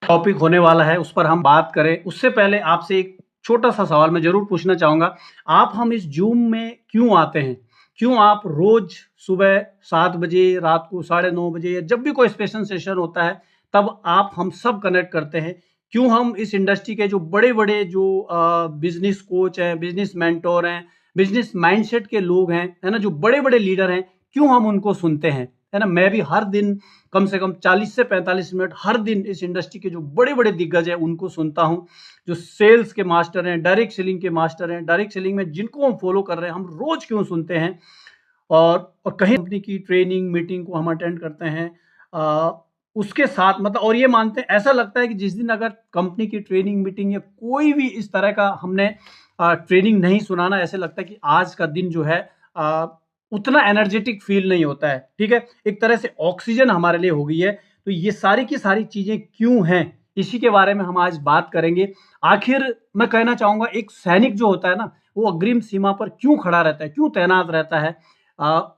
Topic होने वाला है, उस पर हम बात करें उससे पहले आपसे एक छोटा सा सवाल मैं जरूर पूछना चाहूंगा। आप हम इस जूम में क्यों आते हैं? क्यों आप रोज सुबह 7 बजे, रात को 9:30 बजे, या जब भी कोई स्पेशल सेशन होता है तब आप हम सब कनेक्ट करते हैं? क्यों हम इस इंडस्ट्री के जो बड़े बड़े जो बिजनेस कोच हैं, बिजनेस मेंटोर हैं, बिजनेस माइंडसेट के लोग हैं, है ना, जो बड़े बड़े लीडर हैं, क्यों हम उनको सुनते हैं? है ना, मैं भी हर दिन कम से कम 40 से 45 मिनट हर दिन इस इंडस्ट्री के जो बड़े बड़े दिग्गज हैं उनको सुनता हूं, जो सेल्स के मास्टर हैं, डायरेक्ट सेलिंग के मास्टर हैं, डायरेक्ट सेलिंग में जिनको हम फॉलो कर रहे हैं, हम रोज क्यों सुनते हैं? और कहीं कंपनी की ट्रेनिंग मीटिंग को हम अटेंड करते हैं, आ, उसके साथ मतलब, और ये मानते हैं, ऐसा लगता है कि जिस दिन अगर कंपनी की ट्रेनिंग मीटिंग या कोई भी इस तरह का हमने ट्रेनिंग नहीं सुनाना, ऐसे लगता है कि आज का दिन जो है उतना एनर्जेटिक फील नहीं होता है। ठीक है, एक तरह से ऑक्सीजन हमारे लिए हो गई है। तो ये सारी की सारी चीजें क्यों हैं, इसी के बारे में हम आज बात करेंगे। आखिर मैं कहना चाहूंगा, एक सैनिक जो होता है ना, वो अग्रिम सीमा पर क्यों खड़ा रहता है, क्यों तैनात रहता है?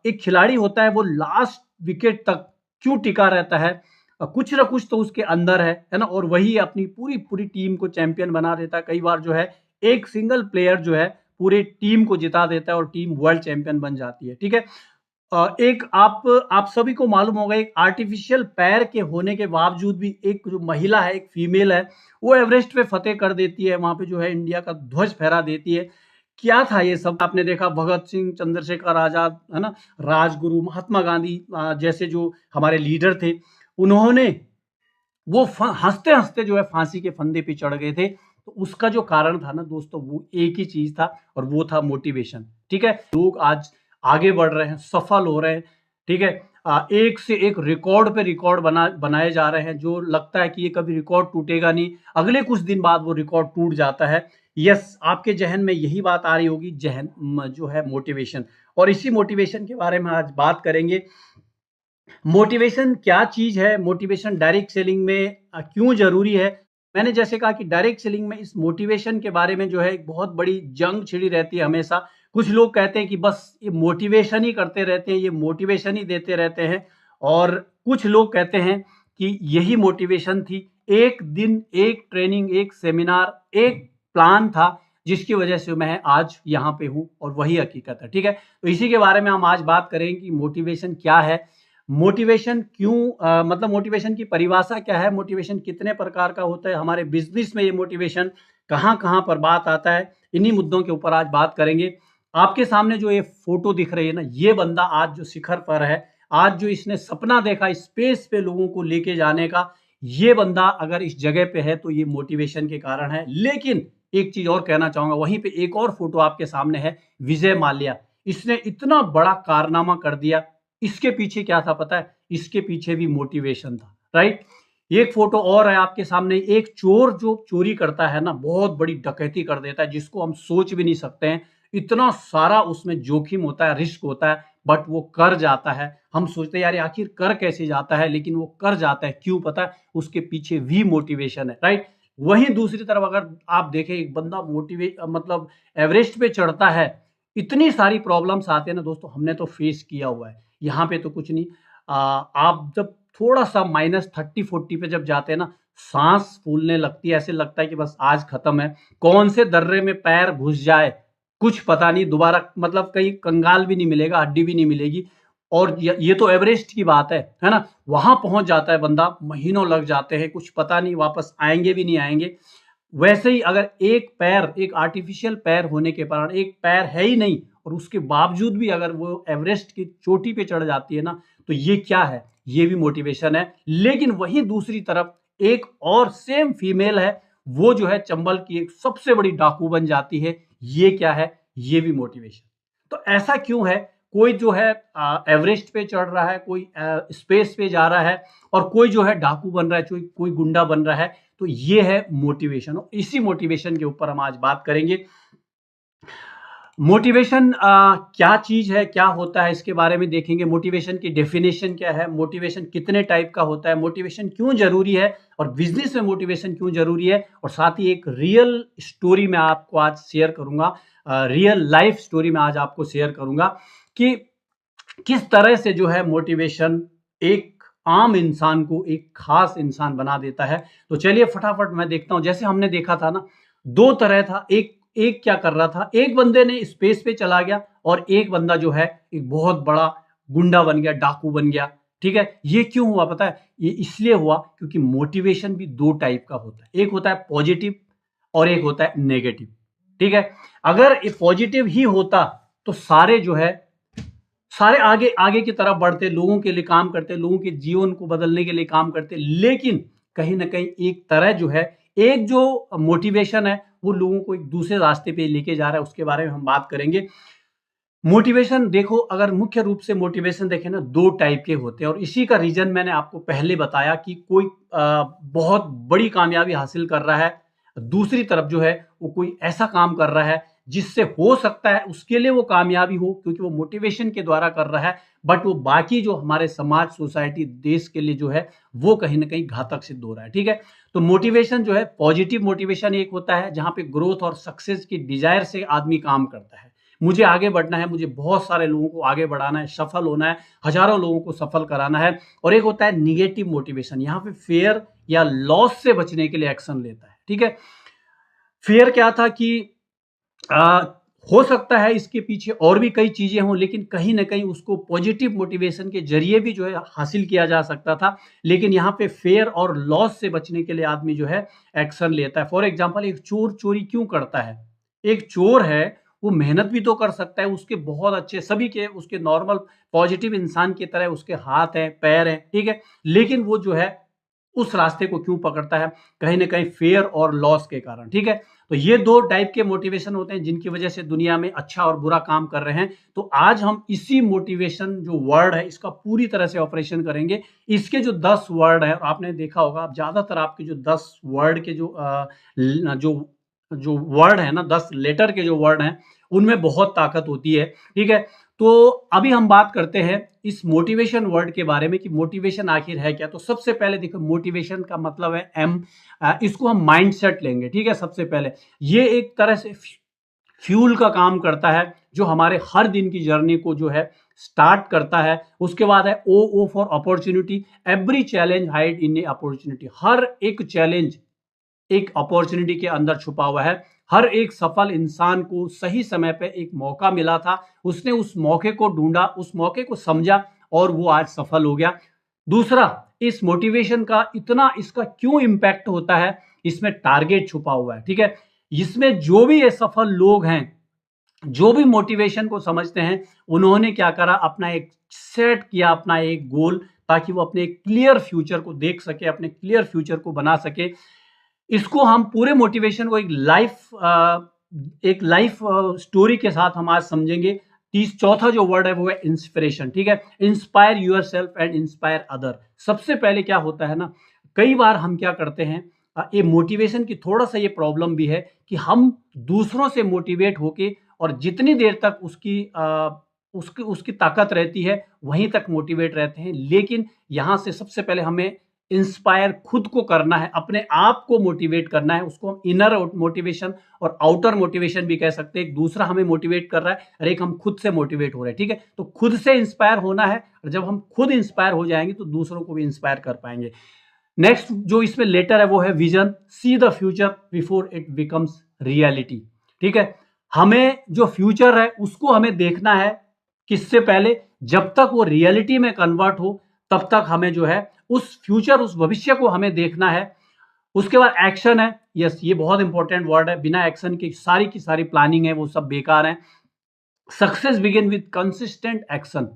एक खिलाड़ी होता है, वो लास्ट विकेट तक क्यों टिका रहता है? कुछ ना कुछ तो उसके अंदर है ना, और वही अपनी पूरी पूरी टीम को चैंपियन बना देता है। कई बार जो है एक सिंगल प्लेयर जो है पूरे टीम को जिता देता है और टीम वर्ल्ड चैंपियन बन जाती है। ठीक है, एक आप सभी को मालूम होगा, एक आर्टिफिशियल पैर के होने के बावजूद भी एक जो महिला है, एक फीमेल है, वो एवरेस्ट पे फतेह कर देती है, वहां पे जो है इंडिया का ध्वज फहरा देती है। क्या था ये सब? आपने देखा भगत सिंह, चंद्रशेखर आजाद, है ना, राजगुरु, महात्मा गांधी जैसे जो हमारे लीडर थे, उन्होंने वो हंसते हंसते जो है फांसी के फंदे पे चढ़ गए थे। तो उसका जो कारण था ना दोस्तों, वो एक ही चीज था, और वो था मोटिवेशन। ठीक है, लोग आज आगे बढ़ रहे हैं, सफल हो रहे हैं। ठीक है, एक से एक रिकॉर्ड पे रिकॉर्ड बनाए जा रहे हैं, जो लगता है कि ये कभी रिकॉर्ड टूटेगा नहीं, अगले कुछ दिन बाद वो रिकॉर्ड टूट जाता है। यस, आपके जहन में यही बात आ रही होगी, जहन जो है मोटिवेशन। और इसी मोटिवेशन के बारे में आज बात करेंगे। मोटिवेशन क्या चीज है? मोटिवेशन डायरेक्ट सेलिंग में क्यों जरूरी है? मैंने जैसे कहा कि डायरेक्ट सेलिंग में इस मोटिवेशन के बारे में जो है एक बहुत बड़ी जंग छिड़ी रहती है हमेशा। कुछ लोग कहते हैं कि बस ये मोटिवेशन ही करते रहते हैं, ये मोटिवेशन ही देते रहते हैं, और कुछ लोग कहते हैं कि यही मोटिवेशन थी। एक दिन, एक ट्रेनिंग, एक सेमिनार, एक प्लान था, जिसकी वजह से मैं आज यहाँ पे हूँ, और वही हकीकत है। ठीक है, तो इसी के बारे में हम आज बात करेंगे कि मोटिवेशन क्या है, मोटिवेशन क्यों, मतलब मोटिवेशन की परिभाषा क्या है, मोटिवेशन कितने प्रकार का होता है, हमारे बिजनेस में ये मोटिवेशन कहाँ कहाँ पर बात आता है, इन्हीं मुद्दों के ऊपर आज बात करेंगे। आपके सामने जो ये फोटो दिख रही है ना, ये बंदा आज जो शिखर पर है, आज जो इसने सपना देखा स्पेस पे लोगों को लेके जाने का, ये बंदा अगर इस जगह पे है तो ये मोटिवेशन के कारण है। लेकिन एक चीज और कहना चाहूंगा, वहीं पे एक और फोटो आपके सामने है, विजय माल्या। इसने इतना बड़ा कारनामा कर दिया, इसके पीछे क्या था पता है? इसके पीछे भी मोटिवेशन था, राइट। एक फोटो और है आपके सामने, एक चोर जो चोरी करता है ना, बहुत बड़ी डकैती कर देता है, जिसको हम सोच भी नहीं सकते हैं, इतना सारा उसमें जोखिम होता है, रिस्क होता है, बट वो कर जाता है। हम सोचते हैं यार आखिर कर कैसे जाता है, लेकिन वो कर जाता है, क्यों पता है? उसके पीछे भी मोटिवेशन है, राइट। वहीं दूसरी तरफ अगर आप देखें, एक बंदा मतलब एवरेस्ट पे चढ़ता है, इतनी सारी प्रॉब्लम्स आते हैं ना दोस्तों, हमने तो फेस किया हुआ है। यहाँ पे तो कुछ नहीं, आप जब थोड़ा सा -30-40 पे जब जाते हैं ना, सांस फूलने लगती है, ऐसे लगता है कि बस आज खत्म है, कौन से दर्रे में पैर घुस जाए कुछ पता नहीं, दोबारा मतलब कहीं कंगाल भी नहीं मिलेगा, हड्डी भी नहीं मिलेगी। और ये तो एवरेस्ट की बात है ना, वहां पहुंच जाता है बंदा, महीनों लग जाते हैं, कुछ पता नहीं वापस आएंगे भी नहीं आएंगे। वैसे ही अगर एक पैर, एक आर्टिफिशियल पैर होने के कारण, एक पैर है ही नहीं, और उसके बावजूद भी अगर वो एवरेस्ट की चोटी पे चढ़ जाती है ना, तो ये क्या है? ये भी मोटिवेशन है। लेकिन वहीं दूसरी तरफ एक और सेम फीमेल है, वो जो है चंबल की एक सबसे बड़ी डाकू बन जाती है। ये क्या है? ये भी मोटिवेशन। तो ऐसा क्यों है? कोई जो है एवरेस्ट पे चढ़ रहा है, कोई स्पेस पे जा रहा है, और कोई जो है डाकू बन रहा है, कोई गुंडा बन रहा है। तो ये है मोटिवेशन, और इसी मोटिवेशन के ऊपर हम आज बात करेंगे। मोटिवेशन क्या चीज है, क्या होता है, इसके बारे में देखेंगे। मोटिवेशन की डेफिनेशन क्या है, मोटिवेशन कितने टाइप का होता है, मोटिवेशन क्यों जरूरी है, और बिजनेस में मोटिवेशन क्यों जरूरी है, और साथ ही एक रियल स्टोरी में आपको आज शेयर करूंगा, रियल लाइफ स्टोरी में आज आपको शेयर करूंगा कि किस तरह से जो है मोटिवेशन एक आम इंसान को एक खास इंसान बना देता है। तो चलिए फटाफट मैं देखता हूं। जैसे हमने देखा था ना, दो तरह था। एक एक क्या कर रहा था, एक बंदे ने स्पेस पे चला गया और एक बंदा जो है एक बहुत बड़ा गुंडा बन गया, डाकू बन गया। ठीक है, ये क्यों हुआ पता है? ये इसलिए हुआ क्योंकि मोटिवेशन भी दो टाइप का होता है, एक होता है पॉजिटिव और एक होता है नेगेटिव। ठीक है, अगर ये पॉजिटिव ही होता तो सारे जो है सारे आगे आगे की तरफ बढ़ते, लोगों के लिए काम करते, लोगों के जीवन को बदलने के लिए काम करते। लेकिन कहीं ना कहीं एक तरह जो है, एक जो मोटिवेशन है वो लोगों को एक दूसरे रास्ते पे लेके जा रहा है, उसके बारे में हम बात करेंगे। मोटिवेशन देखो, अगर मुख्य रूप से मोटिवेशन देखें ना, दो टाइप के होते हैं और इसी का रीजन मैंने आपको पहले बताया कि कोई बहुत बड़ी कामयाबी हासिल कर रहा है, दूसरी तरफ जो है वो कोई ऐसा काम कर रहा है जिससे हो सकता है उसके लिए वो कामयाबी हो क्योंकि वो मोटिवेशन के द्वारा कर रहा है, बट वो बाकी जो हमारे समाज, सोसाइटी, देश के लिए जो है वो कहीं ना कहीं घातक सिद्ध हो रहा है। ठीक है, तो मोटिवेशन जो है, पॉजिटिव मोटिवेशन एक होता है जहां पे ग्रोथ और सक्सेस की डिजायर से आदमी काम करता है। मुझे आगे बढ़ना है, मुझे बहुत सारे लोगों को आगे बढ़ाना है, सफल होना है, हजारों लोगों को सफल कराना है। और एक होता है निगेटिव मोटिवेशन, यहाँ पे फेयर या लॉस से बचने के लिए एक्शन लेता है। ठीक है, फेयर क्या था कि आ, हो सकता है इसके पीछे और भी कई चीजें हों, लेकिन कहीं ना कहीं उसको पॉजिटिव मोटिवेशन के जरिए भी जो है हासिल किया जा सकता था। लेकिन यहाँ पे फेयर और लॉस से बचने के लिए आदमी जो है एक्शन लेता है। फॉर एग्जाम्पल, एक चोर चोरी क्यों करता है? एक चोर है, वो मेहनत भी तो कर सकता है, उसके बहुत अच्छे सभी के उसके नॉर्मल पॉजिटिव इंसान की तरह उसके हाथ हैं, पैर हैं, ठीक है, लेकिन वो जो है उस रास्ते को क्यों पकड़ता है? कहीं ना कहीं फेयर और लॉस के कारण। ठीक है, तो ये दो टाइप के मोटिवेशन होते हैं जिनकी वजह से दुनिया में अच्छा और बुरा काम कर रहे हैं। तो आज हम इसी मोटिवेशन जो वर्ड है इसका पूरी तरह से ऑपरेशन करेंगे। इसके जो 10 वर्ड है, आपने देखा होगा, आप ज्यादातर आपके जो 10 वर्ड के जो जो वर्ड है ना, 10 लेटर के जो वर्ड हैं उनमें बहुत ताकत होती है। ठीक है, तो अभी हम बात करते हैं इस मोटिवेशन वर्ड के बारे में कि मोटिवेशन आखिर है क्या। तो सबसे पहले देखो, मोटिवेशन का मतलब है एम, इसको हम माइंडसेट लेंगे। ठीक है, सबसे पहले ये एक तरह से फ्यूल का काम करता है जो हमारे हर दिन की जर्नी को जो है स्टार्ट करता है। उसके बाद है O for opportunity, every challenge hide in a opportunity, हर एक चैलेंज एक अपॉर्चुनिटी के अंदर छुपा हुआ है। हर एक सफल इंसान को सही समय पे एक मौका मिला था, उसने उस मौके को ढूंढा, उस मौके को समझा और वो आज सफल हो गया। दूसरा, इस मोटिवेशन का इतना इसका क्यों इंपैक्ट होता है, इसमें टारगेट छुपा हुआ है। ठीक है, इसमें जो भी ये सफल लोग हैं, जो भी मोटिवेशन को समझते हैं, उन्होंने क्या करा, अपना एक सेट किया, अपना एक गोल, ताकि वो अपने क्लियर फ्यूचर को देख सके, अपने क्लियर फ्यूचर को बना सके। इसको हम पूरे मोटिवेशन को एक लाइफ स्टोरी के साथ हम आज समझेंगे। चौथा जो वर्ड है वो है इंस्पिरेशन। ठीक है, inspire yourself and inspire other. सबसे पहले क्या होता है ना, कई बार हम क्या करते हैं, ये मोटिवेशन की थोड़ा सा ये प्रॉब्लम भी है कि हम दूसरों से मोटिवेट होके और जितनी देर तक उसकी उसकी ताकत रहती है वहीं तक मोटिवेट रहते हैं। लेकिन यहां से सबसे पहले हमें इंस्पायर खुद को करना है, अपने आप को मोटिवेट करना है। उसको हम इनर मोटिवेशन और आउटर मोटिवेशन भी कह सकते हैं। एक दूसरा हमें मोटिवेट कर रहा है और एक हम खुद से मोटिवेट हो रहे हैं। ठीक है, तो खुद से इंस्पायर होना है और जब हम खुद इंस्पायर हो जाएंगे तो दूसरों को भी इंस्पायर कर पाएंगे। नेक्स्ट जो इसमें लेटर है वो है vision, see the future before it becomes reality. ठीक है, हमें जो फ्यूचर है उसको हमें देखना है, किससे पहले, जब तक वो रियलिटी में कन्वर्ट हो तब तक हमें जो है उस फ्यूचर, उस भविष्य को हमें देखना है। उसके बाद एक्शन है। यस, ये बहुत इंपॉर्टेंट वर्ड है, बिना एक्शन की सारी प्लानिंग है वो सब बेकार है। Success begin with consistent action.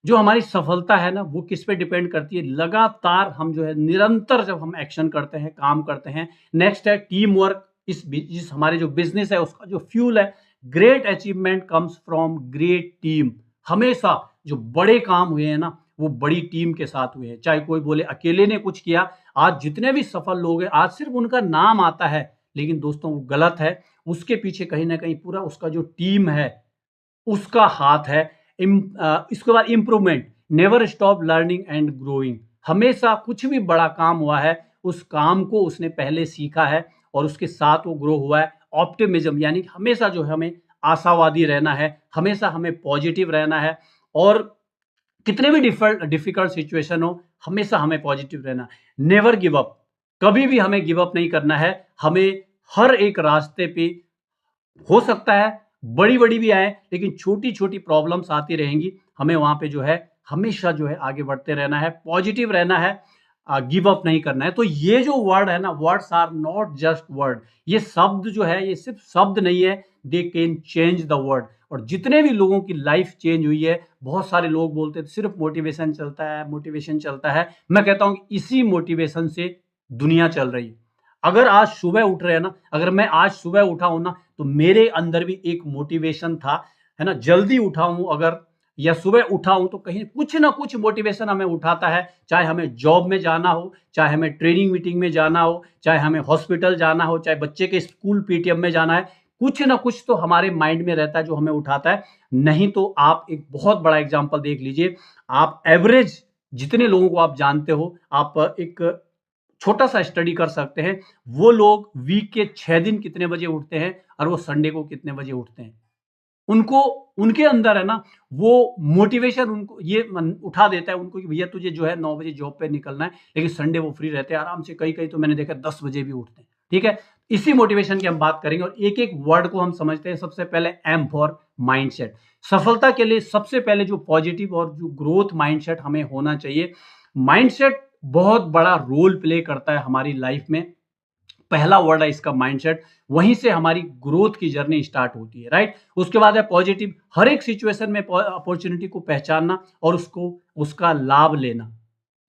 जो हमारी सफलता है ना वो किस पे डिपेंड करती है, लगातार हम जो है निरंतर जब हम एक्शन करते हैं, काम करते हैं। नेक्स्ट है टीम वर्क। इस हमारे जो बिजनेस है उसका जो फ्यूल है, great achievement comes from great team. हमेशा जो बड़े काम हुए हैं ना वो बड़ी टीम के साथ हुए हैं। चाहे कोई बोले अकेले ने कुछ किया, आज जितने भी सफल लोग हैं आज सिर्फ उनका नाम आता है, लेकिन दोस्तों वो गलत है। उसके पीछे कहीं ना कहीं पूरा उसका जो टीम है उसका हाथ है। इसके बाद improvement, never stop learning and growing. हमेशा कुछ भी बड़ा काम हुआ है उस काम को उसने पहले सीखा है और उसके साथ वो ग्रो हुआ है। ऑप्टिमिज्म, यानी हमेशा जो है हमें आशावादी रहना है, हमेशा हमें पॉजिटिव रहना है और कितने भी डिफिकल्ट सिचुएशन हो हमेशा हमें पॉजिटिव रहना, नेवर गिव अप, कभी भी हमें गिव अप नहीं करना है। हमें हर एक रास्ते पे हो सकता है बड़ी-बड़ी भी आए, लेकिन छोटी-छोटी प्रॉब्लम्स आती रहेंगी। हमें वहाँ पे जो है हमेशा जो है आगे बढ़ते रहना है, पॉजिटिव रहना है, गिव अप नहीं करना है। तो ये जो वर्ड है ना, words are not just word, ये शब्द जो है ये सिर्फ शब्द नहीं है, they can change the world. और जितने भी लोगों की लाइफ चेंज हुई है, बहुत सारे लोग बोलते हैं सिर्फ मोटिवेशन चलता है, मोटिवेशन चलता है। मैं कहता हूँ इसी मोटिवेशन से दुनिया चल रही है। अगर आज सुबह उठ रहे हैं ना, अगर मैं आज सुबह उठा हूं ना, तो मेरे अंदर भी एक मोटिवेशन था, है ना, जल्दी उठा हूं अगर, या सुबह उठा हूं तो कहीं कुछ ना कुछ मोटिवेशन हमें उठाता है। चाहे हमें जॉब में जाना हो, चाहे हमें ट्रेनिंग मीटिंग में जाना हो, चाहे हमें हॉस्पिटल जाना हो, चाहे बच्चे के स्कूल पीटीएम में जाना है, कुछ ना कुछ तो हमारे माइंड में रहता है जो हमें उठाता है। नहीं तो आप एक बहुत बड़ा एग्जाम्पल देख लीजिए, आप एवरेज जितने लोगों को आप जानते हो, आप एक छोटा सा स्टडी कर सकते हैं, वो लोग वीक के 6 दिन कितने बजे उठते हैं और वो संडे को कितने बजे उठते हैं। उनको, उनके अंदर है ना वो मोटिवेशन उनको ये उठा देता है उनको कि भैया तुझे जो है 9 बजे जॉब पे निकलना है, लेकिन संडे वो फ्री रहते हैं आराम से। कई कई तो मैंने देखा 10 बजे भी उठते हैं। ठीक है, इसी मोटिवेशन की हम बात करेंगे और एक एक वर्ड को हम समझते हैं। सबसे पहले एम फॉर माइंडसेट। सफलता के लिए सबसे पहले जो पॉजिटिव और जो ग्रोथ माइंडसेट हमें होना चाहिए, माइंडसेट बहुत बड़ा रोल प्ले करता है हमारी लाइफ में। पहला वर्ड है इसका माइंडसेट, वहीं से हमारी ग्रोथ की जर्नी स्टार्ट होती है, राइट। उसके बाद है पॉजिटिव, हर एक सिचुएशन में अपॉर्चुनिटी को पहचानना और उसको उसका लाभ लेना,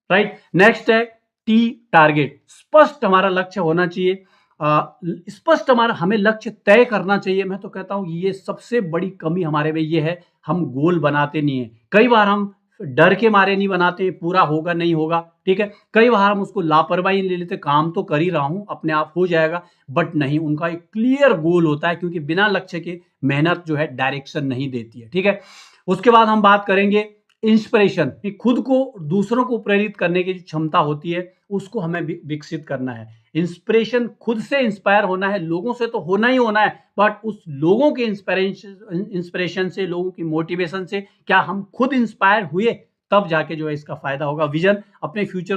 राइट। नेक्स्ट है टी, टारगेट। स्पष्ट हमारा लक्ष्य होना चाहिए, स्पष्ट हमारा हमें लक्ष्य तय करना चाहिए। मैं तो कहता हूं ये सबसे बड़ी कमी हमारे में ये है, हम गोल बनाते नहीं है। कई बार हम डर के मारे नहीं बनाते, पूरा होगा नहीं होगा, ठीक है। कई बार हम उसको लापरवाही ले लेते, काम तो कर ही रहा हूं, अपने आप हो जाएगा, बट नहीं, उनका एक क्लियर गोल होता है, क्योंकि बिना लक्ष्य के मेहनत जो है डायरेक्शन नहीं देती है, ठीक है। उसके बाद हम बात करेंगे इंस्पिरेशन, खुद को दूसरों को प्रेरित करने की जो क्षमता होती है उसको हमें विकसित करना है। इंस्पिरेशन, खुद से इंस्पायर होना है, लोगों से तो होना ही होना है, बट उस लोगों के इंस्पिरेशन से, लोगों की मोटिवेशन से क्या हम खुद इंस्पायर हुए, तब जाके जो है इसका फायदा होगा। विजन, अपने फ्यूचर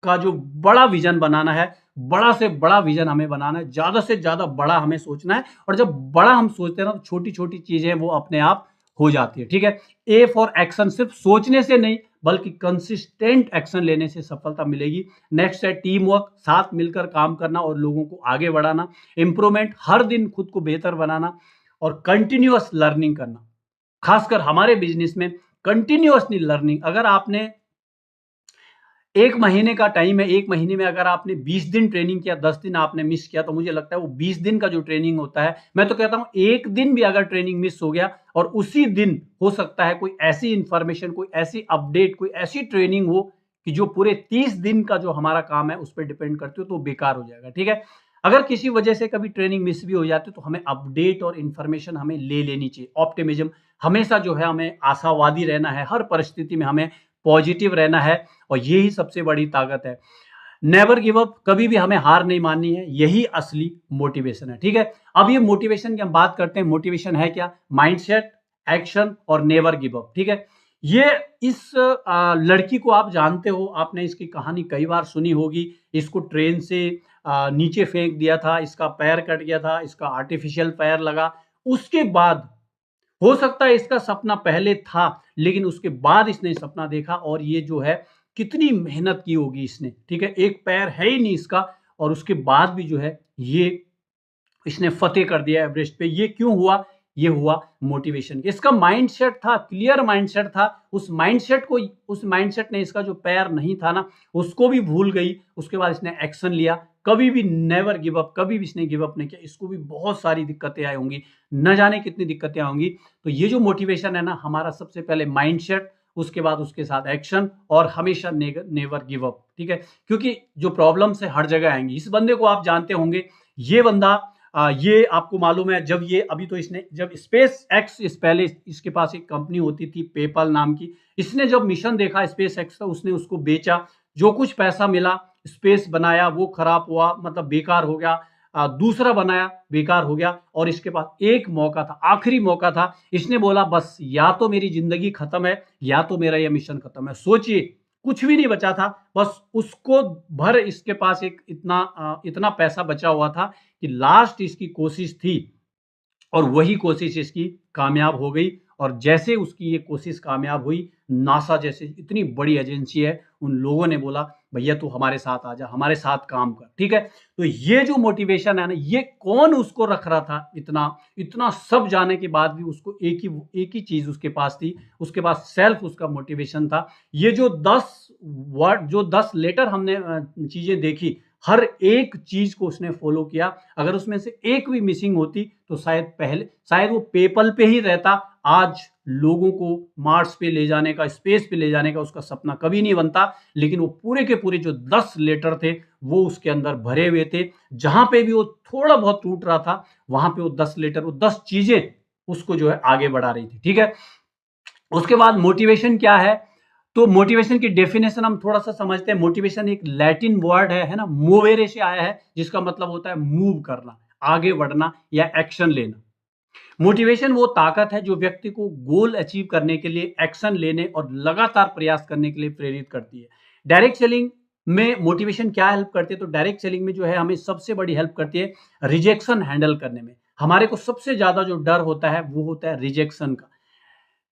का जो बड़ा विजन बनाना है, बड़ा से बड़ा विजन हमें बनाना है, ज्यादा से ज्यादा बड़ा हमें सोचना है। और जब बड़ा हम सोचते हैं ना, तो छोटी छोटी चीजें वो अपने आप हो जाती है, ठीक है। ए फॉर एक्शन, सिर्फ सोचने से नहीं बल्कि कंसिस्टेंट एक्शन लेने से सफलता मिलेगी। नेक्स्ट है टीम वर्क, साथ मिलकर काम करना और लोगों को आगे बढ़ाना। इंप्रूवमेंट, हर दिन खुद को बेहतर बनाना। और कंटिन्यूअस लर्निंग करना, खासकर हमारे बिजनेस में कंटिन्यूअसली लर्निंग। अगर आपने 1 महीने का टाइम है, 1 महीने में अगर आपने 20 दिन ट्रेनिंग किया, 10 दिन आपने मिस किया, तो मुझे लगता है वो 20 दिन का जो ट्रेनिंग होता है, मैं तो कहता हूं 1 दिन भी अगर ट्रेनिंग मिस हो गया और उसी दिन हो सकता है कोई ऐसी इंफॉर्मेशन, कोई ऐसी अपडेट, कोई ऐसी ट्रेनिंग हो कि जो पूरे 30 दिन का जो हमारा काम है उस पर डिपेंड करती हो, तो बेकार हो जाएगा, ठीक है। अगर किसी वजह से कभी ट्रेनिंग मिस भी हो जाती है तो हमें अपडेट और इंफॉर्मेशन हमें ले लेनी चाहिए। ऑप्टिमिज्म, हमेशा जो है हमें आशावादी रहना है, हर परिस्थिति में हमें पॉजिटिव रहना है, और यही सबसे बड़ी ताकत है। नेवर गिव अप, कभी भी हमें हार नहीं माननी है, यही असली मोटिवेशन है, ठीक है। अब ये मोटिवेशन की हम बात करते हैं, मोटिवेशन है क्या? माइंडसेट, एक्शन और नेवर गिव अप, ठीक है। ये इस लड़की को आप जानते हो, आपने इसकी कहानी कई बार सुनी होगी। इसको ट्रेन से नीचे फेंक दिया था, इसका पैर कट गया था, इसका आर्टिफिशियल पैर लगा। उसके बाद हो सकता है इसका सपना पहले था, लेकिन उसके बाद इसने सपना देखा, और ये जो है कितनी मेहनत की होगी इसने, ठीक है। एक पैर है ही नहीं इसका, और उसके बाद भी जो है ये इसने फतेह कर दिया एवरेस्ट पे। ये क्यों हुआ? ये हुआ मोटिवेशन के, इसका माइंडसेट था, क्लियर माइंडसेट था। उस माइंडसेट ने इसका जो पैर नहीं था ना, उसको भी भूल गई। उसके बाद इसने एक्शन लिया, कभी भी नेवर गिव अप, कभी भी इसने गिव अप नहीं किया। इसको भी बहुत सारी दिक्कतें आई होंगी, न जाने कितनी दिक्कतें होंगी। तो ये जो मोटिवेशन है ना, हमारा सबसे पहले माइंडसेट, उसके बाद उसके साथ एक्शन, और हमेशा नेवर गिव अप, ठीक है। क्योंकि जो प्रॉब्लम्स है हर जगह आएंगी। इस बंदे को आप जानते होंगे, ये बंदा ये आपको मालूम है, जब ये अभी तो इसने, जब स्पेस एक्स, इस पहले इसके पास एक कंपनी होती थी पेपल नाम की, इसने जब मिशन देखा स्पेस एक्स का, उसने उसको बेचा, जो कुछ पैसा मिला, स्पेस बनाया, वो खराब हुआ, मतलब बेकार हो गया। दूसरा बनाया, बेकार हो गया, और इसके पास एक मौका था, आखिरी मौका था। इसने बोला बस या तो मेरी जिंदगी खत्म है, या तो मेरा यह मिशन खत्म है। सोचिए कुछ भी नहीं बचा था, बस उसको भर इसके पास एक इतना पैसा बचा हुआ था कि लास्ट इसकी कोशिश थी और वही कोशिश इसकी कामयाब हो गई। और जैसे उसकी ये कोशिश कामयाब हुई, नासा जैसे इतनी बड़ी एजेंसी है, उन लोगों ने बोला भैया तू हमारे साथ आ जा, हमारे साथ काम कर, ठीक है। तो ये जो मोटिवेशन है ना, ये कौन उसको रख रहा था, इतना इतना सब जाने के बाद भी उसको एक ही चीज उसके पास थी, उसके पास सेल्फ उसका मोटिवेशन था। ये जो 10 लेटर हमने चीजें देखी, हर एक चीज को उसने फॉलो किया। अगर उसमें से एक भी मिसिंग होती तो शायद वो पेपल पे ही रहता। आज लोगों को मार्स पे ले जाने का, स्पेस पे ले जाने का उसका सपना कभी नहीं बनता। लेकिन वो पूरे के पूरे जो 10 लेटर थे वो उसके अंदर भरे हुए थे। जहां पे भी वो थोड़ा बहुत टूट रहा था, वहां पे वो 10 लेटर, वो 10 चीजें उसको जो है आगे बढ़ा रही थी, ठीक है। उसके बाद मोटिवेशन क्या है, तो मोटिवेशन की डेफिनेशन हम थोड़ा सा समझते हैं। मोटिवेशन एक लैटिन वर्ड है ना, मोवेरे से आया है, जिसका मतलब होता है मूव करना, आगे बढ़ना या एक्शन लेना। मोटिवेशन वो ताकत है जो व्यक्ति को गोल अचीव करने के लिए एक्शन लेने और लगातार प्रयास करने के लिए प्रेरित करती है। डायरेक्ट सेलिंग में मोटिवेशन क्या हेल्प करती है, तो डायरेक्ट सेलिंग में जो है हमें सबसे बड़ी हेल्प करती है रिजेक्शन हैंडल करने में। हमारे को सबसे ज्यादा जो डर होता है वो होता है रिजेक्शन का।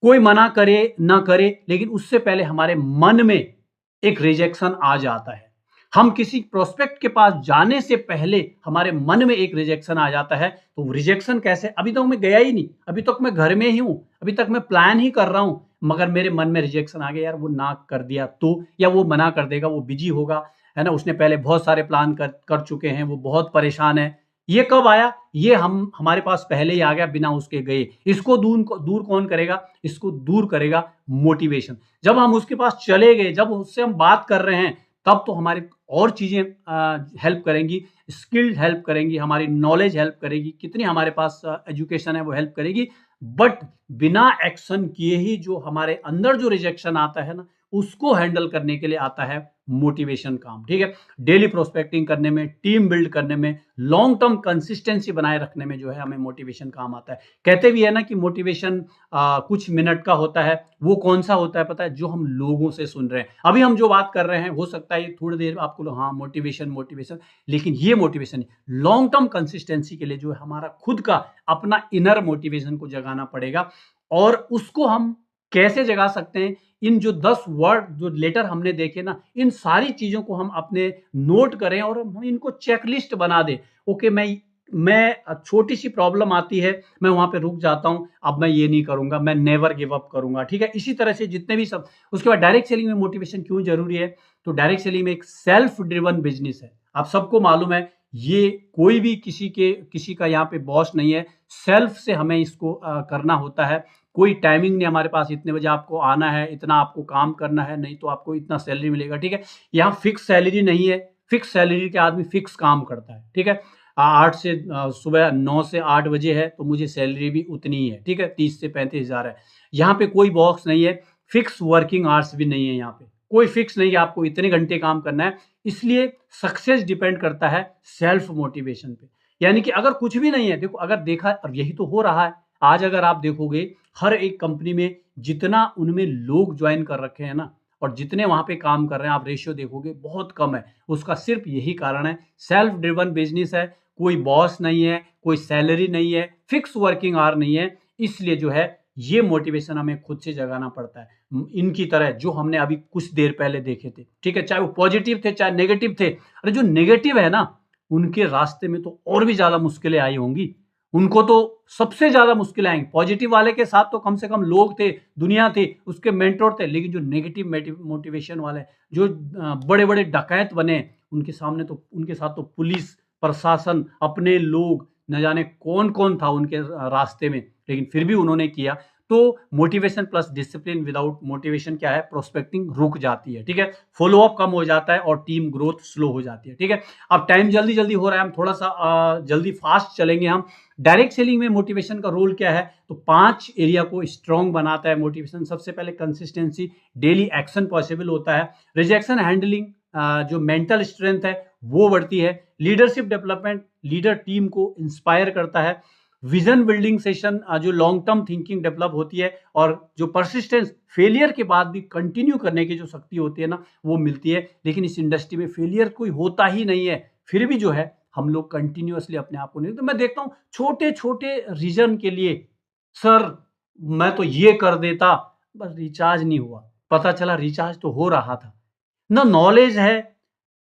कोई मना करे ना करे, लेकिन उससे पहले हमारे मन में एक रिजेक्शन आ जाता है। हम किसी प्रोस्पेक्ट के पास जाने से पहले हमारे मन में एक रिजेक्शन आ जाता है। तो रिजेक्शन कैसे, अभी तक मैं गया ही नहीं, अभी तक मैं घर में ही हूं, अभी तक मैं प्लान ही कर रहा हूं, मगर मेरे मन में रिजेक्शन आ गया, यार वो ना कर दिया तो, या वो मना कर देगा, वो बिजी होगा, है ना, उसने पहले बहुत सारे प्लान कर चुके हैं, वो बहुत परेशान है। ये कब आया, ये हमारे पास पहले ही आ गया बिना उसके गए। इसको दूर कौन करेगा, इसको दूर करेगा मोटिवेशन। जब हम उसके पास चले गए, जब उससे हम बात कर रहे हैं, तब तो हमारी और चीजें हेल्प करेंगी, स्किल्ड हेल्प करेंगी, हमारी नॉलेज हेल्प करेगी, कितनी हमारे पास एजुकेशन है वो हेल्प करेगी। बट बिना एक्शन किए ही जो हमारे अंदर जो रिजेक्शन आता है ना, उसको हैंडल करने के लिए आता है मोटिवेशन काम, ठीक है। डेली प्रोस्पेक्टिंग करने में, टीम बिल्ड करने में, लॉन्ग टर्म कंसिस्टेंसी बनाए रखने में जो है हमें मोटिवेशन काम आता है। कहते भी है ना कि मोटिवेशन कुछ मिनट का होता है। वो कौन सा होता है पता है, जो हम लोगों से सुन रहे हैं। अभी हम जो बात कर रहे हैं, हो सकता है थोड़ी देर आपको हाँ मोटिवेशन मोटिवेशन, लेकिन ये मोटिवेशन लॉन्ग टर्म कंसिस्टेंसी के लिए जो है हमारा खुद का अपना इनर मोटिवेशन को जगाना पड़ेगा। और उसको हम कैसे जगा सकते हैं, इन जो 10 वर्ड जो लेटर हमने देखे ना, इन सारी चीजों को हम अपने नोट करें और हम इनको चेकलिस्ट बना दें। ओके, मैं छोटी सी प्रॉब्लम आती है, मैं वहां पे रुक जाता हूं, अब मैं ये नहीं करूंगा, मैं नेवर गिव अप करूंगा, ठीक है। इसी तरह से जितने भी सब, उसके बाद डायरेक्ट सेलिंग में मोटिवेशन क्यों जरूरी है, तो डायरेक्ट सेलिंग में एक सेल्फ ड्रिवन बिजनेस है। आप सबको मालूम है, ये कोई भी किसी का यहाँ पे बॉस नहीं है, सेल्फ से हमें इसको करना होता है। कोई टाइमिंग नहीं हमारे पास, इतने बजे आपको आना है, इतना आपको काम करना है, नहीं तो आपको इतना सैलरी मिलेगा, ठीक है। यहाँ फिक्स सैलरी नहीं है, फिक्स सैलरी के आदमी फिक्स काम करता है, ठीक है। 8 से सुबह 9 से 8 बजे है तो मुझे सैलरी भी उतनी ही है, ठीक है, 30 से 35 हजार है। यहाँ पे कोई बॉक्स नहीं है, फिक्स वर्किंग आवर्स भी नहीं है, यहाँ पे कोई फिक्स नहीं है आपको इतने घंटे काम करना है। इसलिए सक्सेस डिपेंड करता है सेल्फ मोटिवेशन पे। यानी कि अगर कुछ भी नहीं है, देखो अगर देखा, और यही तो हो रहा है आज, अगर आप देखोगे हर एक कंपनी में जितना उनमें लोग ज्वाइन कर रखे हैं ना, और जितने वहां पे काम कर रहे हैं, आप रेशियो देखोगे बहुत कम है। उसका सिर्फ यही कारण है, सेल्फ ड्रिवन बिजनेस है, कोई बॉस नहीं है, कोई सैलरी नहीं है, फिक्स वर्किंग आवर नहीं है। इसलिए जो है ये मोटिवेशन हमें खुद से जगाना पड़ता है, इनकी तरह जो हमने अभी कुछ देर पहले देखे थे, ठीक है। चाहे वो पॉजिटिव थे चाहे नेगेटिव थे, अरे जो नेगेटिव है ना, उनके रास्ते में तो और भी ज्यादा मुश्किलें आई होंगी, उनको तो सबसे ज्यादा मुश्किल आएंगी। पॉजिटिव वाले के साथ तो कम से कम लोग थे, दुनिया थी, उसके मेंटोर थे। लेकिन जो नेगेटिव मोटिवेशन वाले, जो बड़े बड़े डकैत बने, उनके साथ तो पुलिस प्रशासन, अपने लोग, न जाने कौन कौन था उनके रास्ते में, लेकिन फिर भी उन्होंने किया। तो motivation plus discipline, without motivation क्या है, प्रोस्पेक्टिंग रुक जाती है, ठीक है। फॉलोअप कम हो जाता है और टीम ग्रोथ स्लो हो जाती है, ठीक है। अब टाइम जल्दी जल्दी हो रहा है, हम थोड़ा सा जल्दी फास्ट चलेंगे हम। डायरेक्ट सेलिंग में मोटिवेशन का रोल क्या है, तो 5 एरिया को स्ट्रॉन्ग बनाता है मोटिवेशन। सबसे पहले कंसिस्टेंसी, डेली एक्शन पॉसिबल होता है। रिजेक्शन हैंडलिंग, जो मेंटल स्ट्रेंथ है वो बढ़ती है। लीडरशिप डेवलपमेंट, लीडर टीम को इंस्पायर करता है। विजन बिल्डिंग सेशन, जो लॉन्ग टर्म थिंकिंग डेवलप होती है, और जो परसिस्टेंस, फेलियर के बाद भी कंटिन्यू करने की जो शक्ति होती है ना, वो मिलती है। लेकिन इस इंडस्ट्री में फेलियर कोई होता ही नहीं है, फिर भी जो है हम लोग कंटिन्यूअसली अपने आप को नहीं, तो मैं देखता हूँ छोटे छोटे रीजन के लिए, सर मैं तो ये कर देता, बस रिचार्ज नहीं हुआ। पता चला रिचार्ज तो हो रहा था। ना नॉलेज है,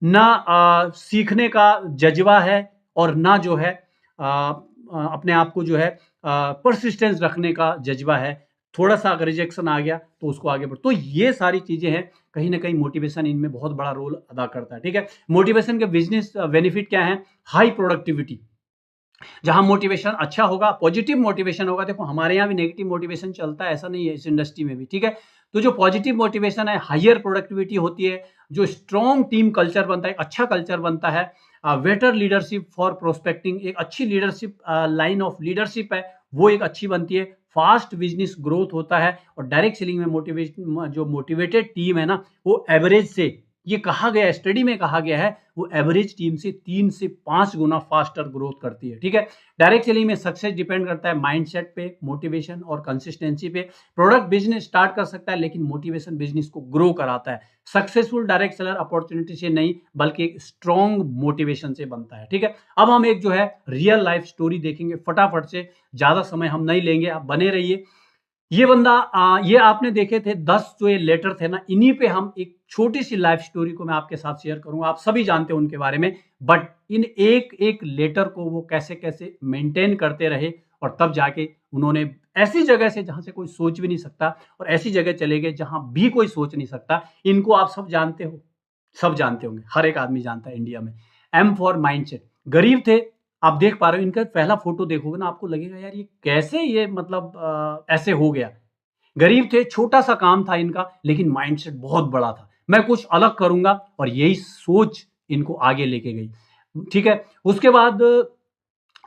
ना सीखने का जज्बा है, और ना जो है अपने आप को जो है परसिस्टेंस रखने का जज्बा है। थोड़ा सा अगर रिजेक्शन आ गया तो उसको आगे बढ़, तो ये सारी चीजें हैं, कहीं ना कहीं मोटिवेशन इनमें बहुत बड़ा रोल अदा करता है। ठीक है, मोटिवेशन के बिजनेस बेनिफिट क्या है? High productivity. जहां मोटिवेशन अच्छा होगा, पॉजिटिव मोटिवेशन होगा, देखो हमारे यहाँ भी नेगेटिव मोटिवेशन चलता है, ऐसा नहीं है, इस इंडस्ट्री में भी। ठीक है, तो जो पॉजिटिव मोटिवेशन है, हायर प्रोडक्टिविटी होती है, जो स्ट्रॉन्ग टीम कल्चर बनता है, अच्छा कल्चर बनता है, बेटर लीडरशिप फॉर प्रोस्पेक्टिंग, एक अच्छी लीडरशिप, लाइन ऑफ लीडरशिप है वो एक अच्छी बनती है, फास्ट बिजनेस ग्रोथ होता है, और डायरेक्ट सेलिंग में मोटिवेशन, जो मोटिवेटेड टीम है ना, वो एवरेज से, ये कहा गया है, स्टडी में कहा गया है, वो एवरेज टीम से 3 से 5 गुना फास्टर ग्रोथ करती है। ठीक है, डायरेक्ट सेलिंग में सक्सेस डिपेंड करता है माइंडसेट पे, मोटिवेशन और कंसिस्टेंसी पे। प्रोडक्ट बिजनेस स्टार्ट कर सकता है, लेकिन मोटिवेशन बिजनेस को ग्रो कराता है। सक्सेसफुल डायरेक्ट सेलर अपॉर्चुनिटी से नहीं, बल्कि एक स्ट्रॉन्ग मोटिवेशन से बनता है। ठीक है, अब हम एक जो है रियल लाइफ स्टोरी देखेंगे फटाफट से, ज्यादा समय हम नहीं लेंगे, आप बने रहिए। ये बंदा, ये आपने देखे थे 10 जो ये लेटर थे ना, इन्हीं पे हम एक छोटी सी लाइफ स्टोरी को मैं आपके साथ शेयर करूंगा। आप सभी जानते हैं उनके बारे में, बट इन एक एक लेटर को वो कैसे कैसे मेंटेन करते रहे, और तब जाके उन्होंने ऐसी जगह से जहां से कोई सोच भी नहीं सकता, और ऐसी जगह चले गए जहां भी कोई सोच नहीं सकता। इनको आप सब जानते हो, सब जानते होंगे, हर एक आदमी जानता है इंडिया में। M for mindset. गरीब थे, आप देख पा रहे हो, इनका पहला फोटो देखोगे ना, आपको लगेगा यार ये कैसे, ये मतलब ऐसे हो गया। गरीब थे, छोटा सा काम था इनका, लेकिन माइंडसेट बहुत बड़ा था, मैं कुछ अलग करूंगा, और यही सोच इनको आगे लेके गई। ठीक है, उसके बाद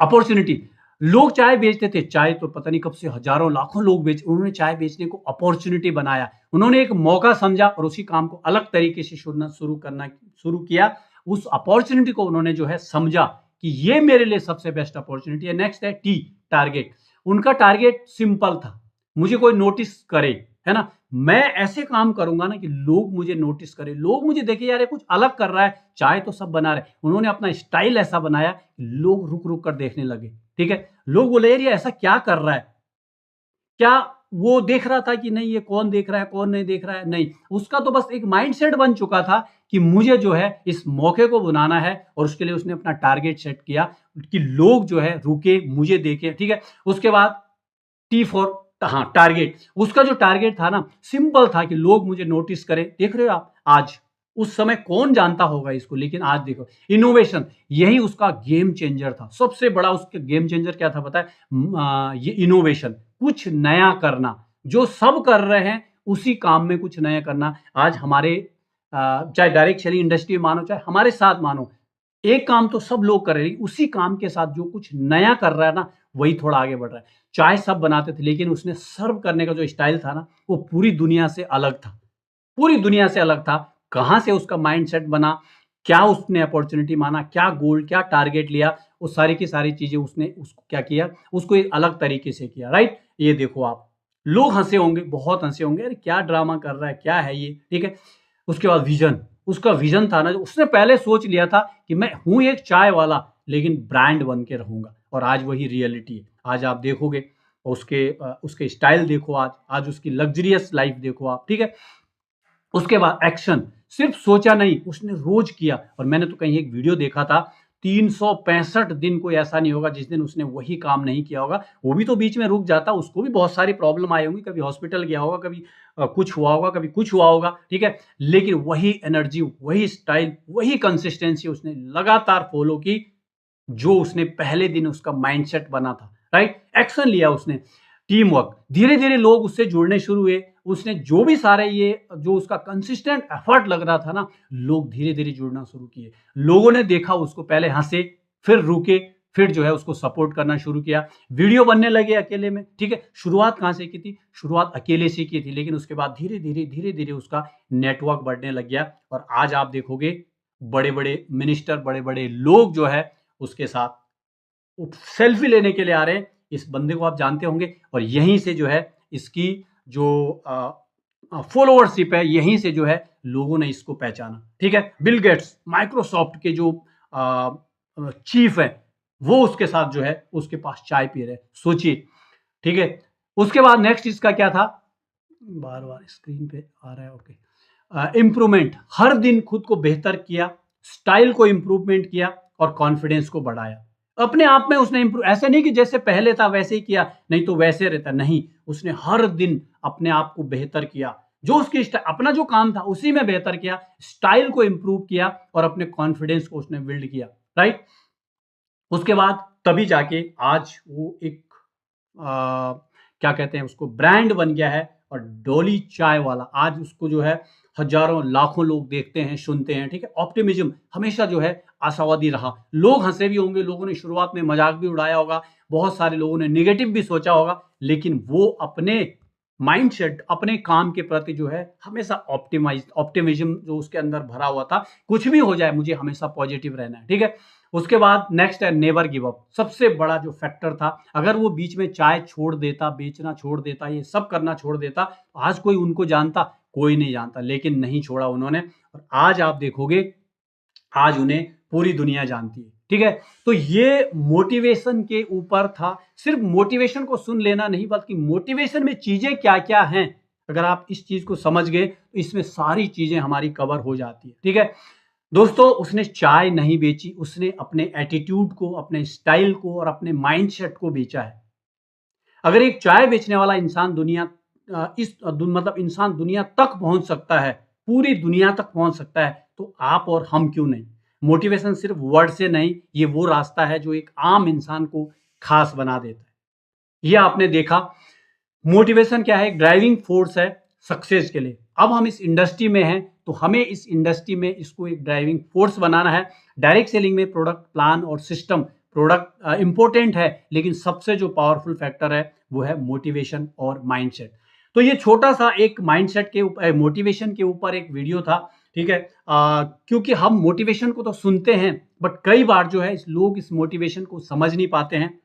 अपॉर्चुनिटी। लोग चाय बेचते थे, चाय तो पता नहीं कब से हजारों लाखों लोग बेच, उन्होंने चाय बेचने को अपॉर्चुनिटी बनाया, उन्होंने एक मौका समझा, और उसी काम को अलग तरीके से शुरू किया। उस अपॉर्चुनिटी को उन्होंने जो है समझा कि ये मेरे लिए सबसे बेस्ट अपॉर्चुनिटी है। नेक्स्ट है टी, टारगेट। उनका टारगेट सिंपल था, मुझे कोई नोटिस करे, है ना, मैं ऐसे काम करूंगा ना कि लोग मुझे नोटिस करें, लोग मुझे देखे, यार ये कुछ अलग कर रहा है, चाय तो सब बना रहे। उन्होंने अपना स्टाइल ऐसा बनाया कि लोग रुक रुक कर देखने लगे। ठीक है, लोग बोले यार ये ऐसा क्या कर रहा है, क्या वो देख रहा था कि नहीं ये कौन देख रहा है, कौन नहीं देख रहा है, नहीं, उसका तो बस एक माइंडसेट बन चुका था कि मुझे जो है इस मौके को बनाना है, और उसके लिए उसने अपना टारगेट सेट किया कि लोग जो है रुके, मुझे देखे। ठीक है, उसके बाद टी फॉर, हाँ, टारगेट। उसका जो टारगेट था ना, सिंपल था कि लोग मुझे नोटिस करें। देख रहे हो आप आज, उस समय कौन जानता होगा इसको, लेकिन आज देखो इनोवेशन, यही उसका गेम चेंजर था। सबसे बड़ा उसका गेम चेंजर क्या था पता है? ये इनोवेशन, कुछ नया करना, जो सब कर रहे हैं उसी काम में कुछ नया करना। आज हमारे चाहे डायरेक्ट सेलिंग इंडस्ट्री मानो, चाहे हमारे साथ मानो, एक काम तो सब लोग कर रहे हैं, उसी काम के साथ जो कुछ नया कर रहा है ना, वही थोड़ा आगे बढ़ रहा है। चाय सब बनाते थे, लेकिन उसने सर्व करने का जो स्टाइल था ना, वो पूरी दुनिया से अलग था, पूरी दुनिया से अलग था। कहां से उसका माइंडसेट बना, क्या उसने अपॉर्चुनिटी माना, क्या गोल, क्या टारगेट लिया, वो सारी की सारी चीजें उसने उसको क्या किया, उसको एक अलग तरीके से किया। राइट, ये देखो आप, लोग हंसे होंगे, बहुत हंसे होंगे, अरे क्या ड्रामा कर रहा है, क्या है ये। ठीक है, उसके बाद विजन। उसका विजन था ना, जो उसने पहले सोच लिया था कि मैं हूं एक चाय वाला, लेकिन ब्रांड बन के रहूंगा, और आज वही रियलिटी है। आज आप देखोगे उसके स्टाइल देखो, आज उसकी लग्जरियस लाइफ देखो आप। ठीक है, उसके बाद एक्शन, सिर्फ सोचा नहीं, उसने रोज किया। और मैंने तो कहीं एक वीडियो देखा था, 365 दिन कोई ऐसा नहीं होगा जिस दिन उसने वही काम नहीं किया होगा। वो भी तो बीच में रुक जाता, उसको भी बहुत सारी प्रॉब्लम आई होंगी, कभी हॉस्पिटल गया होगा, कभी कुछ हुआ होगा, कभी कुछ हुआ होगा। ठीक है, लेकिन वही एनर्जी, वही स्टाइल, वही कंसिस्टेंसी उसने लगातार फॉलो की, जो उसने पहले दिन उसका माइंडसेट बना था। राइट, एक्शन लिया उसने। टीम वर्क, धीरे धीरे लोग उससे जुड़ने शुरू हुए। उसने जो भी सारे ये जो उसका कंसिस्टेंट एफर्ट लग रहा था ना, लोग धीरे धीरे जुड़ना शुरू किए। लोगों ने देखा उसको, पहले हंसे, फिर रुके, फिर जो है उसको सपोर्ट करना शुरू किया। वीडियो बनने लगे अकेले में। ठीक है, शुरुआत कहां से की थी? शुरुआत अकेले से की थी, लेकिन उसके बाद धीरे धीरे उसका नेटवर्क बढ़ने लग गया, और आज आप देखोगे बड़े बड़े मिनिस्टर, बड़े बड़े लोग जो है उसके साथ सेल्फी लेने के लिए आ रहे हैं, इस बंदे को आप जानते होंगे, और यहीं से जो है इसकी जो फॉलोअरशिप है, यहीं से जो है लोगों ने इसको पहचाना। ठीक है, बिल गेट्स माइक्रोसॉफ्ट के जो चीफ है, वो उसके साथ जो है उसके पास चाय पी रहे, सोचिए। ठीक है, उसके बाद नेक्स्ट इसका क्या था, बार बार स्क्रीन पे आ रहा है, ओके। इंप्रूवमेंट, हर दिन खुद को बेहतर किया, स्टाइल को इंप्रूवमेंट किया और कॉन्फिडेंस को बढ़ाया। अपने आप में उसने इंप्रूव, ऐसे नहीं कि जैसे पहले था वैसे ही किया, नहीं तो वैसे रहता, नहीं, उसने हर दिन अपने आप को बेहतर किया, जो उसकी अपना जो काम था उसी में बेहतर किया, स्टाइल को इंप्रूव किया और अपने कॉन्फिडेंस को उसने बिल्ड किया, राइट। उसके बाद तभी जाके आज वो एक क्या कहते हैं उसको, ब्रांड बन गया है, और डोली चाय वाला आज उसको जो है हजारों लाखों लोग देखते हैं, सुनते हैं। ठीक है, ऑप्टिमिज्म हमेशा जो है आशावादी रहा, लोग हंसे भी होंगे, लोगों ने शुरुआत में मजाक भी उड़ाया होगा, बहुत सारे लोगों ने नेगेटिव भी सोचा होगा, लेकिन वो अपने माइंडसेट, अपने काम के प्रति जो है हमेशा ऑप्टिमिज्म जो उसके अंदर भरा हुआ था, कुछ भी हो जाए मुझे हमेशा पॉजिटिव रहना है। ठीक है, उसके बाद नेक्स्ट है नेवर गिव अप, सबसे बड़ा जो फैक्टर था, अगर वो बीच में चाय छोड़ देता, बेचना छोड़ देता, ये सब करना छोड़ देता, आज कोई उनको जानता, कोई नहीं जानता, लेकिन नहीं छोड़ा उन्होंने, और आज आप देखोगे आज उन्हें पूरी दुनिया जानती है। ठीक है, तो ये मोटिवेशन के ऊपर था, सिर्फ मोटिवेशन को सुन लेना नहीं, बल्कि मोटिवेशन में चीजें क्या क्या हैं, अगर आप इस चीज को समझ गए तो इसमें सारी चीजें हमारी कवर हो जाती है। ठीक है दोस्तों, उसने चाय नहीं बेची, उसने अपने एटीट्यूड को, अपने स्टाइल को और अपने माइंडसेट को बेचा है। अगर एक चाय बेचने वाला इंसान मतलब इंसान दुनिया तक पहुंच सकता है, पूरी दुनिया तक पहुंच सकता है, तो आप और हम क्यों नहीं। मोटिवेशन सिर्फ वर्ड से नहीं, ये वो रास्ता है जो एक आम इंसान को खास बना देता है। ये आपने देखा, मोटिवेशन क्या है, एक ड्राइविंग फोर्स है सक्सेस के लिए। अब हम इस इंडस्ट्री में हैं, तो हमें इस इंडस्ट्री में इसको एक ड्राइविंग फोर्स बनाना है। डायरेक्ट सेलिंग में प्रोडक्ट प्लान और सिस्टम, प्रोडक्ट इंपॉर्टेंट है, लेकिन सबसे जो पावरफुल फैक्टर है वो है मोटिवेशन और माइंडसेट। तो ये छोटा सा एक माइंडसेट के ऊपर, मोटिवेशन के ऊपर एक वीडियो था। ठीक है, क्योंकि हम मोटिवेशन को तो सुनते हैं, बट कई बार जो है लोग इस मोटिवेशन को समझ नहीं पाते हैं।